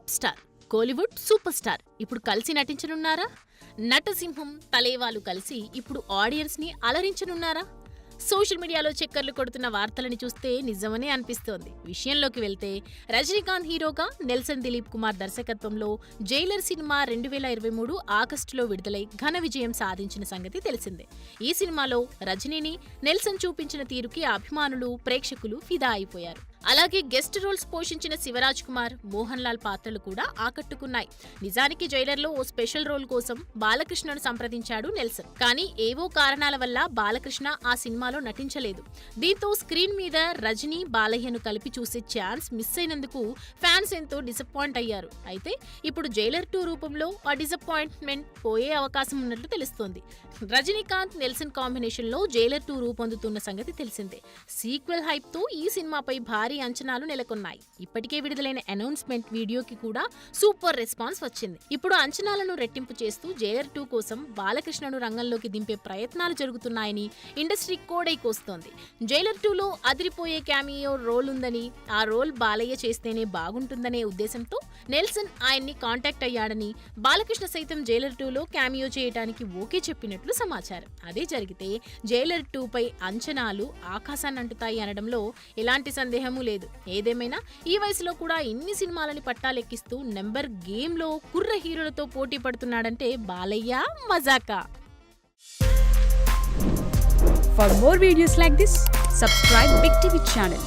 Top star, Kollywood super star ఇప్పుడు కలిసి నటించనున్నారా? నటసింహం తలేవాలు కలిసి ఇప్పుడు ఆడియన్స్ ని అలరించనున్నారా? సోషల్ మీడియాలో చక్కర్లు కొడుతున్న వార్తలని చూస్తే నిజమనే అనిపిస్తోంది. విషయంలోకి వెళ్తే రజనీకాంత్ హీరోగా నెల్సన్ దిలీప్ కుమార్ దర్శకత్వంలో జైలర్ సినిమా 2023 ఆగస్టులో విడుదలై ఘన విజయం సాధించిన సంగతి తెలిసిందే. ఈ సినిమాలో రజనీని నెల్సన్ చూపించిన తీరుకి అభిమానులు, ప్రేక్షకులు ఫిదా అయిపోయారు. అలాగే గెస్ట్ రోల్స్ పోషించిన శివరాజ్ కుమార్, మోహన్ లాల్ పాత్రలు కూడా ఆకట్టుకున్నాయి. నిజానికి జైలర్లో ఓ స్పెషల్ రోల్ కోసం బాలకృష్ణను సంప్రదించాడు నెల్సన్. కానీ ఏవో కారణాల వల్ల బాలకృష్ణ ఆ సినిమాలో నటించలేదు. దీంతో స్క్రీన్ మీద రజనీ, బాలయ్యను కలిపి చూసే ఛాన్స్ మిస్ అయినందుకు ఫ్యాన్స్ ఎంతో డిసప్పాయింట్ అయ్యారు. అయితే ఇప్పుడు జైలర్ 2 రూపంలో ఆ డిసప్పాయింట్మెంట్ పోయే అవకాశం ఉన్నట్లు తెలుస్తోంది. రజనీకాంత్, నెల్సన్ కాంబినేషన్ లో జైలర్ 2 రూపొందుతున్న సంగతి తెలిసిందే. సీక్వెల్ హైప్ తో ఈ సినిమాపై భారీ అంచనాలు నెలకొన్నాయి. ఇప్పటికే విడుదలైన అనౌన్స్మెంట్ వీడియోకి కూడా సూపర్ రెస్పాన్స్ వచ్చింది. ఇప్పుడు అంచనాలను రెట్టింపు చేస్తూ జైలర్ 2 కోసం బాలకృష్ణను రంగంలోకి దింపే ప్రయత్నాలు జరుగుతున్నాయని ఇండస్ట్రీ కోడైకొస్తోంది. జైలర్ 2లో అదిరిపోయే క్యామియో రోల్ ఉందని, ఆ రోల్ బాలయ్య చేస్తేనే బాగుంటుందనే ఉద్దేశంతో నెల్సన్ ఆయన్ని కాంటాక్ట్ అయ్యాడని, బాలకృష్ణ సైతం జైలర్ 2లో క్యామియో చేయడానికి ఓకే చెప్పినట్లు సమాచారం. అదే జరిగితే జైలర్ 2 పై అంచనాలు ఆకాశాన్నంటుతాయి అనడంలో ఎలాంటి సందేహమూ లేదు. ఏదేమైనా ఈ వయసులో కూడా ఇన్ని సినిమాలని పట్టాలెక్కిస్తూ నెంబర్ గేమ్ లో కుర్ర హీరోలతో పోటీ పడుతున్నాడంటే బాలయ్య మజాకా. For more videos like this, subscribe Big TV channel.